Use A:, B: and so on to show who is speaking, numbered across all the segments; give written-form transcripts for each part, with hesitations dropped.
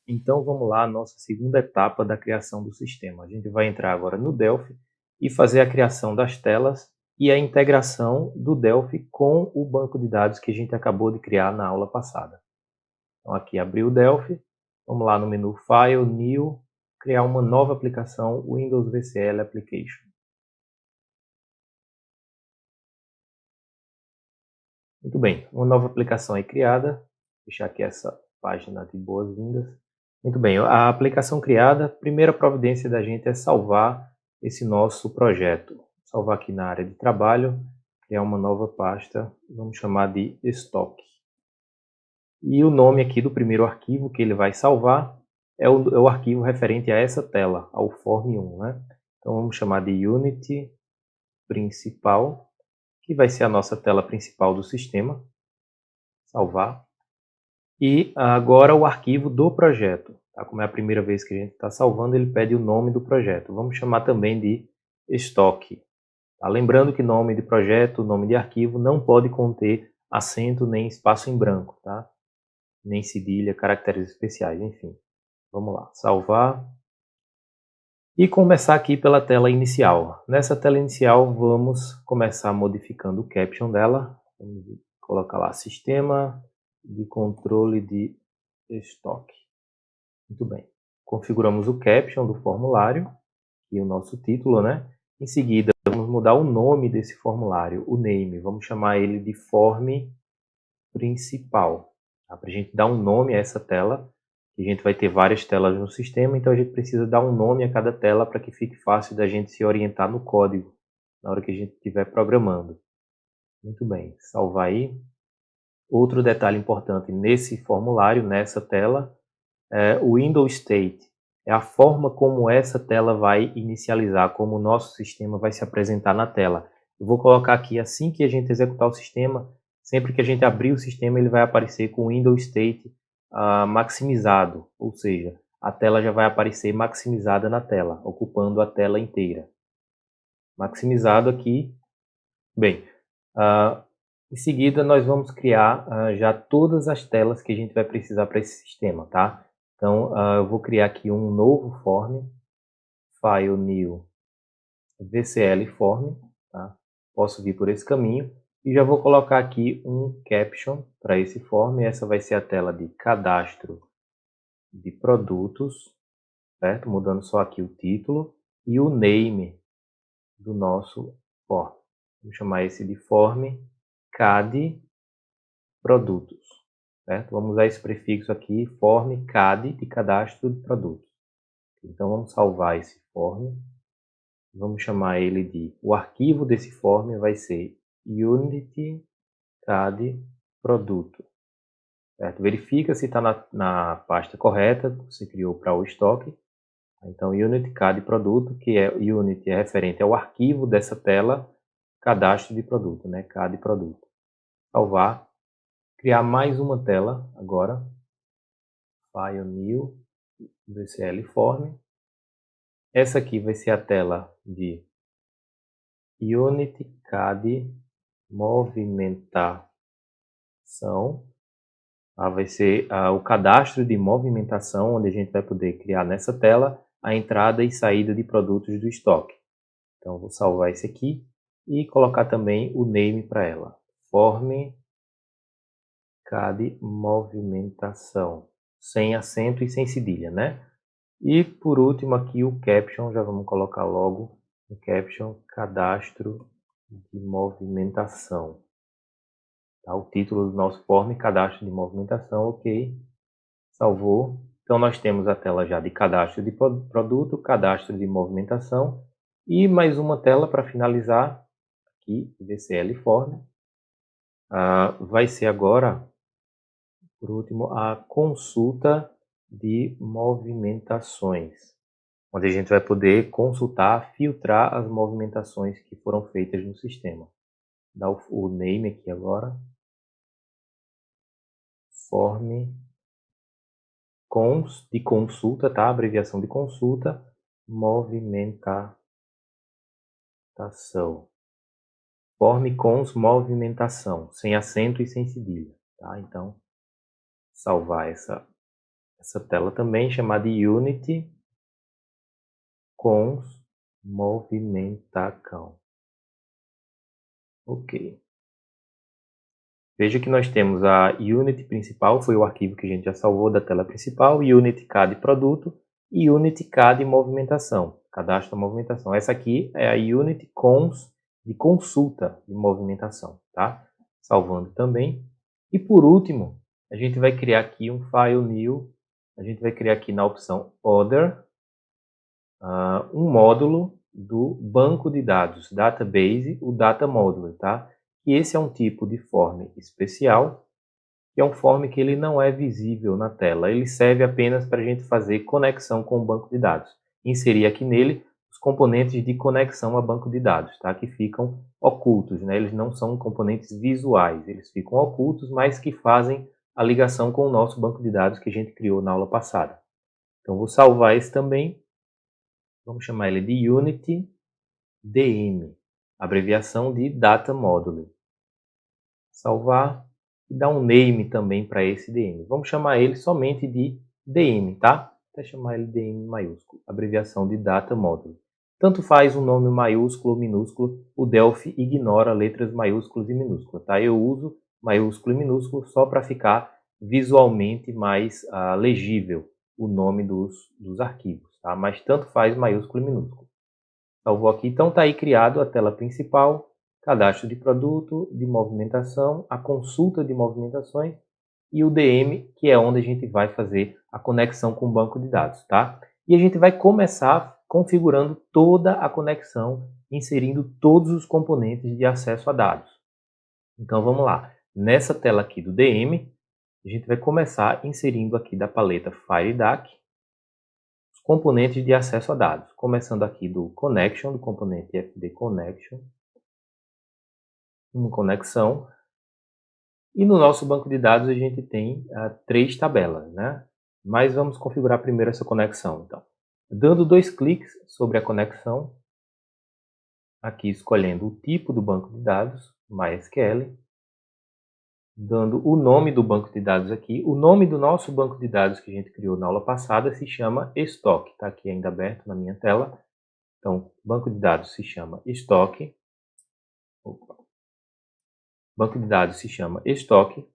A: Então vamos lá, a nossa segunda etapa da criação do sistema. A gente vai entrar agora no Delphi e fazer a criação das telas e a integração do Delphi com o banco de dados que a gente acabou de criar na aula passada. Então aqui abriu o Delphi, vamos lá no menu File, New, criar uma nova aplicação, Windows VCL Application. Muito bem, uma nova aplicação é criada. Vou deixar aqui essa página de boas-vindas. Muito bem, a aplicação criada, a primeira providência da gente é salvar esse nosso projeto. Salvar aqui na área de trabalho, criar uma nova pasta, vamos chamar de estoque. E o nome aqui do primeiro arquivo que ele vai salvar é o arquivo referente a essa tela, ao Form 1. Né? Então vamos chamar de Unity Principal, que vai ser a nossa tela principal do sistema. Salvar. E agora o arquivo do projeto. Tá? Como é a primeira vez que a gente está salvando, ele pede o nome do projeto. Vamos chamar também de estoque. Tá? Lembrando que nome de projeto, nome de arquivo não pode conter acento nem espaço em branco, tá? Nem cedilha, caracteres especiais, enfim. Vamos lá, salvar. E começar aqui pela tela inicial. Nessa tela inicial vamos começar modificando o caption dela. Vamos colocar lá sistema de controle de estoque. Muito bem. Configuramos o caption do formulário e o nosso título, né? Em seguida, vamos mudar o nome desse formulário, o name. Vamos chamar ele de form principal. Tá? Para a gente dar um nome a essa tela. A gente vai ter várias telas no sistema, então a gente precisa dar um nome a cada tela para que fique fácil da gente se orientar no código na hora que a gente estiver programando. Muito bem, salvar aí. Outro detalhe importante nesse formulário, nessa tela, é o Windows State. É a forma como essa tela vai inicializar, como o nosso sistema vai se apresentar na tela. Eu vou colocar aqui, assim que a gente executar o sistema, sempre que a gente abrir o sistema, ele vai aparecer com o Windows State maximizado, ou seja, a tela já vai aparecer maximizada na tela, ocupando a tela inteira. Maximizado aqui. Bem, em seguida nós vamos criar já todas as telas que a gente vai precisar para esse sistema, tá? Então, eu vou criar aqui um novo form, File New VCL Form, tá? Posso vir por esse caminho e já vou colocar aqui um caption para esse form. Essa vai ser a tela de cadastro de produtos, certo? Mudando só aqui o título e o name do nosso form. Vamos chamar esse de form CAD produtos. Certo? Vamos usar esse prefixo aqui, form CAD, de cadastro de produtos. Então vamos salvar esse form. Vamos chamar ele de... O arquivo desse form vai ser Unity CAD produto. Certo? Verifica se está na pasta correta que você criou para o estoque. Então Unity CAD produto, que é Unity é referente ao arquivo dessa tela, cadastro de produto, né? CAD produto. Salvar. Criar mais uma tela agora. File New VCL Form. Essa aqui vai ser a tela de Unity CAD movimentação. Vai ser o cadastro de movimentação, onde a gente vai poder criar nessa tela a entrada e saída de produtos do estoque. Então vou salvar esse aqui e colocar também o name para ela. Form CAD movimentação. Sem acento e sem cedilha, né? E por último aqui o caption, já vamos colocar logo o caption, cadastro de movimentação. Tá? O título do nosso form, cadastro de movimentação, ok. Salvou. Então nós temos a tela já de cadastro de produto, cadastro de movimentação e mais uma tela para finalizar, aqui, VCL Form. Vai ser agora, por último, a consulta de movimentações, onde a gente vai poder consultar, filtrar as movimentações que foram feitas no sistema. Dá o name aqui agora. Form de consulta, tá? Abreviação de consulta, movimentação. Form cons movimentação, sem acento e sem cedilha, tá? Então, salvar essa essa tela também, chamada Unity Cons Movimentação. Ok. Veja que nós temos a Unity principal, foi o arquivo que a gente já salvou da tela principal, Unity CAD produto e Unity CAD movimentação, cadastro da movimentação. Essa aqui é a Unity Cons de consulta de movimentação, tá? Salvando também. E por último, a gente vai criar aqui um File New, a gente vai criar aqui na opção Other, um módulo do banco de dados, Database, o Data Modular, tá? E esse é um tipo de form especial, que é um form que ele não é visível na tela. Ele serve apenas para a gente fazer conexão com o banco de dados. Inserir aqui nele os componentes de conexão a banco de dados, tá? Que ficam ocultos, né? Eles não são componentes visuais, eles ficam ocultos, mas que fazem a ligação com o nosso banco de dados que a gente criou na aula passada. Então, vou salvar esse também. Vamos chamar ele de Unity DM, abreviação de Data Modular. Salvar e dar um name também para esse DM. Vamos chamar ele somente de DM, tá? Até chamar ele DM maiúsculo, abreviação de Data Modular. Tanto faz um nome maiúsculo ou minúsculo, o Delphi ignora letras maiúsculas e minúsculas, tá? Eu uso maiúsculo e minúsculo só para ficar visualmente mais legível o nome dos arquivos, tá? Mas tanto faz maiúsculo e minúsculo. Salvou aqui, então está aí criado a tela principal, cadastro de produto, de movimentação, a consulta de movimentações e o DM, que é onde a gente vai fazer a conexão com o banco de dados, tá? E a gente vai começar configurando toda a conexão, inserindo todos os componentes de acesso a dados. Então vamos lá. Nessa tela aqui do DM, a gente vai começar inserindo aqui da paleta FireDAC os componentes de acesso a dados. Começando aqui do Connection, do componente FD Connection, uma conexão. E no nosso banco de dados a gente tem 3 tabelas, né? Mas vamos configurar primeiro essa conexão. Então, dando 2 cliques sobre a conexão, aqui escolhendo o tipo do banco de dados, MySQL, dando o nome do banco de dados aqui. O nome do nosso banco de dados que a gente criou na aula passada se chama Estoque, está aqui ainda aberto na minha tela. Então, banco de dados se chama Estoque. Banco de dados se chama Estoque.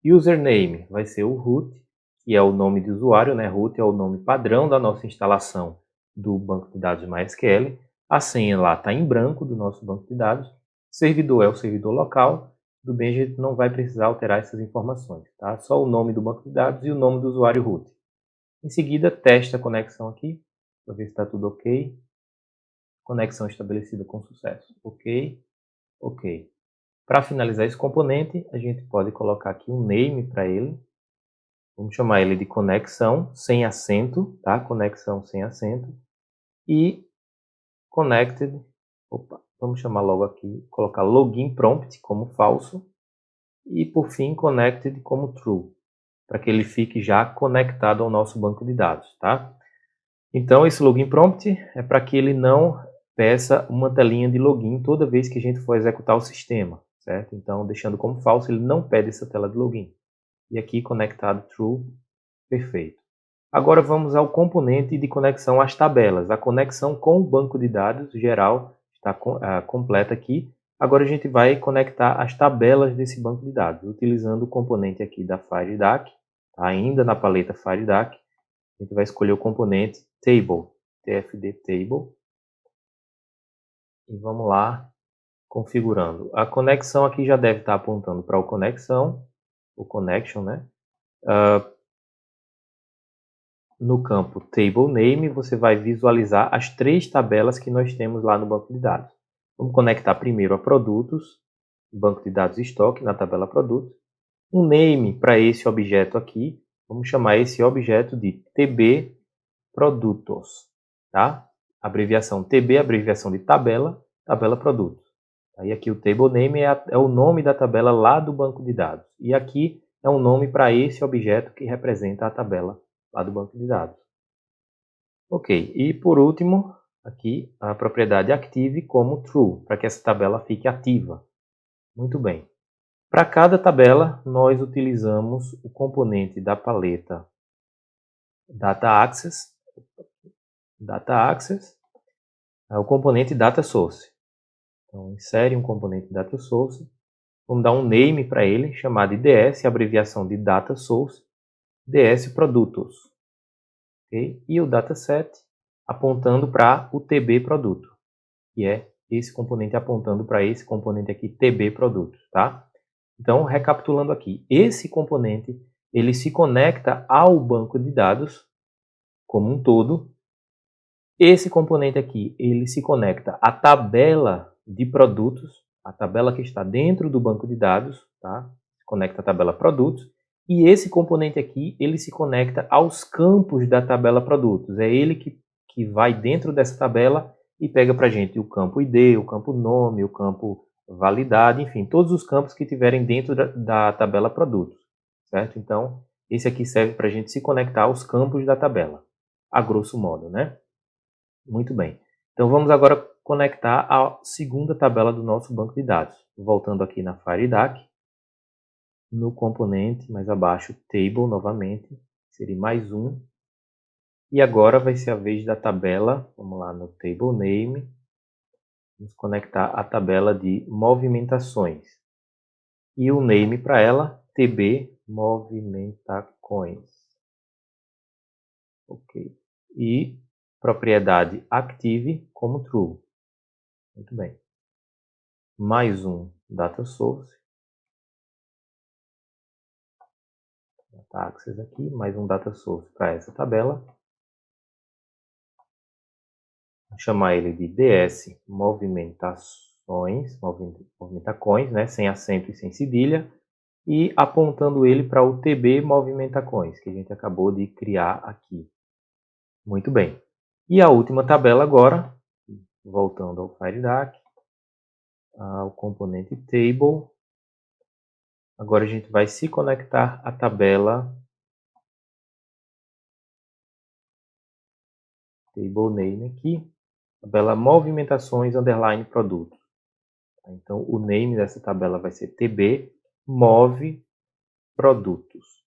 A: Username vai ser o root, que é o nome de usuário, né? Root é o nome padrão da nossa instalação do banco de dados MySQL. A senha lá está em branco do nosso banco de dados. Servidor é o servidor local. Tudo bem, a gente não vai precisar alterar essas informações, tá? Só o nome do banco de dados e o nome do usuário root. Em seguida, testa a conexão aqui, para ver se está tudo ok. Conexão estabelecida com sucesso. Ok, ok. Para finalizar esse componente, a gente pode colocar aqui um name para ele. Vamos chamar ele de conexão sem acento, tá? Conexão sem acento. E connected, vamos chamar logo aqui, colocar login prompt como falso. E por fim, connected como true, para que ele fique já conectado ao nosso banco de dados, tá? Então, esse login prompt é para que ele não peça uma telinha de login toda vez que a gente for executar o sistema, certo? Então, deixando como falso, ele não pede essa tela de login. E aqui, conectado true, perfeito. Agora vamos ao componente de conexão às tabelas. A conexão com o banco de dados geral está completa aqui. Agora a gente vai conectar as tabelas desse banco de dados, utilizando o componente aqui da FireDAC, ainda na paleta FireDAC. A gente vai escolher o componente Table, TFD Table. E vamos lá, configurando. A conexão aqui já deve estar apontando para o connection, né? No campo Table Name, você vai visualizar as 3 tabelas que nós temos lá no banco de dados. Vamos conectar primeiro a produtos, banco de dados estoque, na tabela produtos. Um name para esse objeto aqui, vamos chamar esse objeto de TB Produtos, tá? Abreviação TB, abreviação de tabela, tabela produtos. Aí aqui o Table Name é o nome da tabela lá do banco de dados. E aqui é um nome para esse objeto que representa a tabela lá do banco de dados. Ok, e por último, aqui a propriedade active como true, para que essa tabela fique ativa. Muito bem. Para cada tabela, nós utilizamos o componente da paleta data access, o componente data source. Então, insere um componente data source. Vamos dar um name para ele, chamado IDS, abreviação de data source, DS produtos. Okay? E o dataset apontando para o TB produto, que é esse componente apontando para esse componente aqui, TB produtos, tá? Então, recapitulando aqui, esse componente ele se conecta ao banco de dados como um todo. Esse componente aqui, ele se conecta à tabela de produtos, a tabela que está dentro do banco de dados, tá? Conecta à tabela produtos. E esse componente aqui, ele se conecta aos campos da tabela produtos. É ele que vai dentro dessa tabela e pega para a gente o campo ID, o campo nome, o campo validade, enfim, todos os campos que tiverem dentro da tabela produtos, certo? Então, esse aqui serve para a gente se conectar aos campos da tabela, a grosso modo, né? Muito bem. Então, vamos agora conectar a segunda tabela do nosso banco de dados. Voltando aqui na FireDAC, no componente mais abaixo, Table, novamente, seria mais um. E agora vai ser a vez da tabela, vamos lá no Table Name, vamos conectar a tabela de movimentações. E o name para ela, TB Movimentacoins. Ok. E propriedade active como true. Muito bem. Mais um data source. Data access aqui, mais um data source para essa tabela. Vou chamar ele de DS movimentacoins, né, sem acento e sem cedilha, e apontando ele para o TB movimentacoins, que a gente acabou de criar aqui. Muito bem. E a última tabela agora, voltando ao FireDAC, ao componente Table. Agora a gente vai se conectar à tabela Table Name aqui, tabela movimentações underline produto. Então o name dessa tabela vai ser TB move produtos.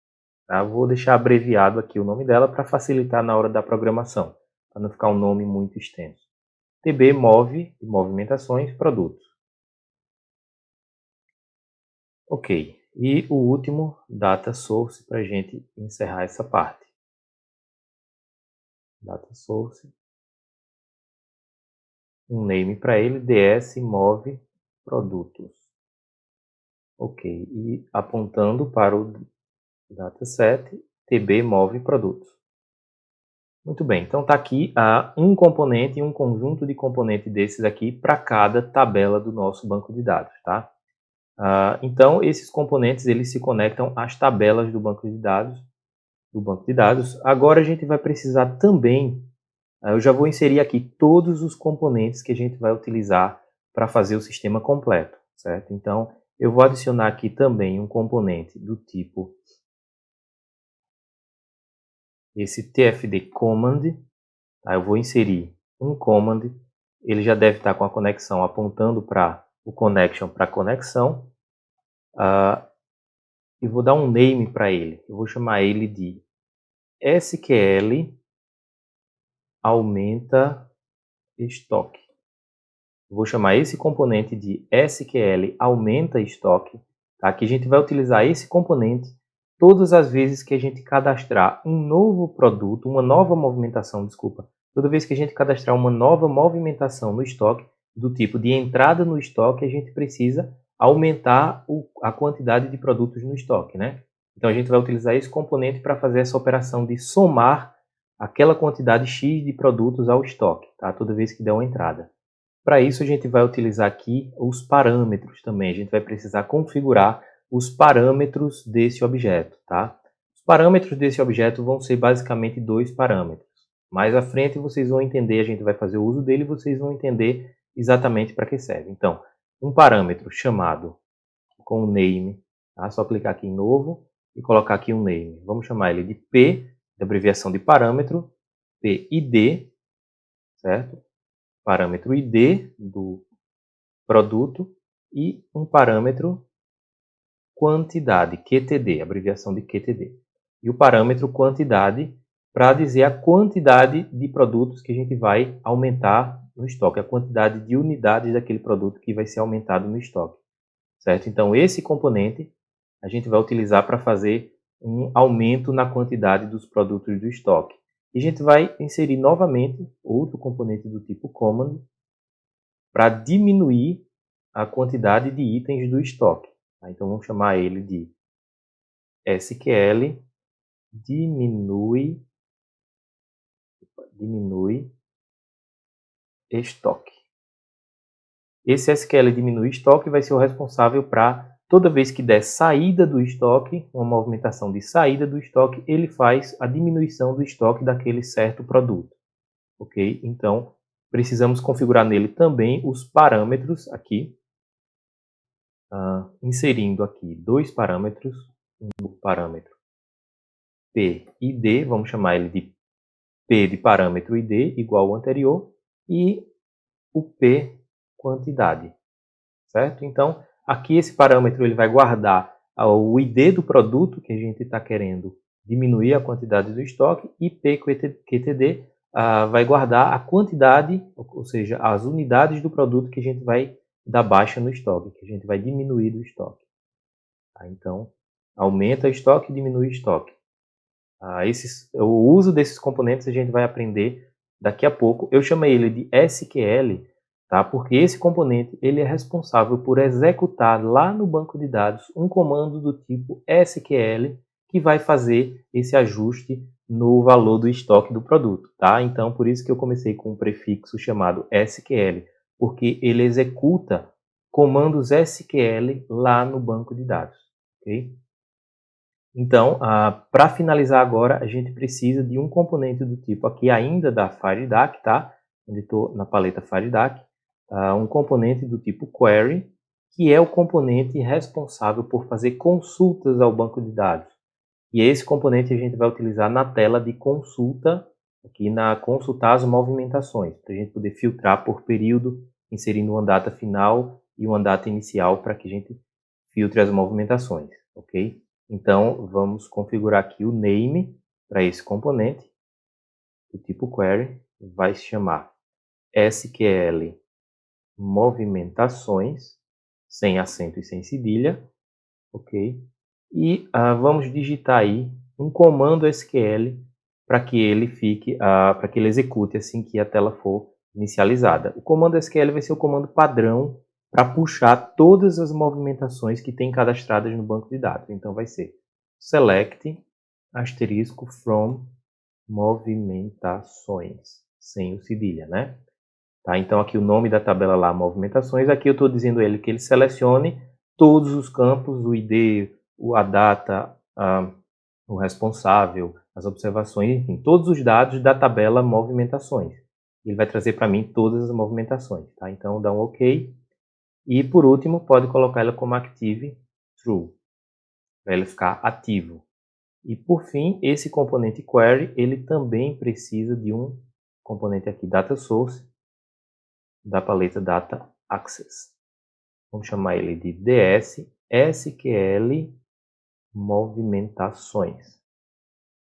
A: Tá? Vou deixar abreviado aqui o nome dela para facilitar na hora da programação, para não ficar um nome muito extenso. TB move movimentações produtos. Ok. E o último, data source, para a gente encerrar essa parte. Data source. Um name para ele, DS move produtos. Ok. E apontando para o dataset, TB move produtos. Muito bem. Então está aqui um componente e um conjunto de componentes desses aqui para cada tabela do nosso banco de dados, tá? Então, esses componentes eles se conectam às tabelas do banco de dados. Agora a gente vai precisar também, eu já vou inserir aqui todos os componentes que a gente vai utilizar para fazer o sistema completo, certo? Então, eu vou adicionar aqui também um componente do tipo esse TFD Command, tá? Eu vou inserir um command, ele já deve estar com a conexão apontando para o connection para conexão, e vou dar um name para ele. Eu vou chamar ele de SQL aumenta estoque. Eu vou chamar esse componente de SQL aumenta estoque, tá? Que a gente vai utilizar esse componente todas as vezes que a gente cadastrar um novo produto, uma nova movimentação, toda vez que a gente cadastrar uma nova movimentação no estoque, do tipo de entrada no estoque, a gente precisa aumentar a quantidade de produtos no estoque, né? Então a gente vai utilizar esse componente para fazer essa operação de somar aquela quantidade X de produtos ao estoque, tá? Toda vez que der uma entrada. Para isso a gente vai utilizar aqui os parâmetros também. A gente vai precisar configurar os parâmetros desse objeto, tá? Os parâmetros desse objeto vão ser basicamente dois parâmetros. Mais à frente vocês vão entender, a gente vai fazer o uso dele e vocês vão entender exatamente para que serve. Então, um parâmetro chamado com name, tá? Só clicar aqui em novo e colocar aqui um name. Vamos chamar ele de P, de abreviação de parâmetro, PID, certo? Parâmetro ID do produto e um parâmetro quantidade, QTD, abreviação de QTD. E o parâmetro quantidade para dizer a quantidade de produtos que a gente vai aumentar no estoque, a quantidade de unidades daquele produto que vai ser aumentado no estoque, certo? Então, esse componente a gente vai utilizar para fazer um aumento na quantidade dos produtos do estoque. E a gente vai inserir novamente outro componente do tipo command para diminuir a quantidade de itens do estoque. Então, vamos chamar ele de SQL diminui estoque. Esse SQL diminui estoque vai ser o responsável para, toda vez que der saída do estoque, uma movimentação de saída do estoque, ele faz a diminuição do estoque daquele certo produto. Ok? Então, precisamos configurar nele também os parâmetros aqui, inserindo aqui dois parâmetros, um parâmetro P e D, vamos chamar ele de P de parâmetro ID igual ao anterior, e o P quantidade, certo? Então, aqui esse parâmetro ele vai guardar o ID do produto que a gente está querendo diminuir a quantidade do estoque, e PQTD vai guardar a quantidade, ou seja, as unidades do produto que a gente vai dar baixa no estoque, que a gente vai diminuir do estoque. Tá? Então, aumenta o estoque e diminui o estoque. O uso desses componentes a gente vai aprender daqui a pouco. Eu chamei ele de SQL, tá? Porque esse componente ele é responsável por executar lá no banco de dados um comando do tipo SQL que vai fazer esse ajuste no valor do estoque do produto. Tá? Então, por isso que eu comecei com um prefixo chamado SQL, porque ele executa comandos SQL lá no banco de dados. Okay? Então, para finalizar agora, a gente precisa de um componente do tipo aqui ainda da FireDAC, tá? Onde estou na paleta FireDAC, um componente do tipo Query, que é o componente responsável por fazer consultas ao banco de dados. E esse componente a gente vai utilizar na tela de consulta, aqui na consultar as movimentações, para a gente poder filtrar por período, inserindo uma data final e uma data inicial para que a gente filtre as movimentações, ok? Então, vamos configurar aqui o name para esse componente, do tipo query, vai se chamar SQL movimentações, sem acento e sem cedilha, ok? E vamos digitar aí um comando SQL para que ele para que ele execute assim que a tela for inicializada. O comando SQL vai ser o comando padrão para puxar todas as movimentações que tem cadastradas no banco de dados. Então vai ser select asterisco from movimentações, sem o cedilha, né? Tá? Então aqui o nome da tabela lá, movimentações, aqui eu estou dizendo ele que ele selecione todos os campos, o ID, a data, o responsável, as observações, enfim, todos os dados da tabela movimentações. Ele vai trazer para mim todas as movimentações. Tá? Então dá um OK. E por último, pode colocar ela como active true, para ele ficar ativo. E por fim, esse componente query, ele também precisa de um componente aqui, data source, da paleta data access. Vamos chamar ele de ds SQL movimentações.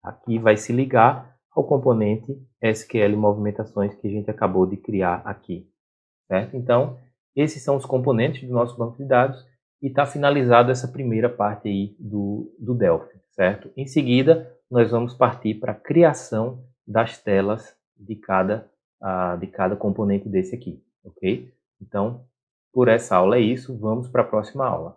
A: Aqui vai se ligar ao componente SQL movimentações que a gente acabou de criar aqui, certo? Então, esses são os componentes do nosso banco de dados e está finalizada essa primeira parte aí do Delphi, certo? Em seguida, nós vamos partir para a criação das telas de cada componente desse aqui, ok? Então, por essa aula é isso, vamos para a próxima aula.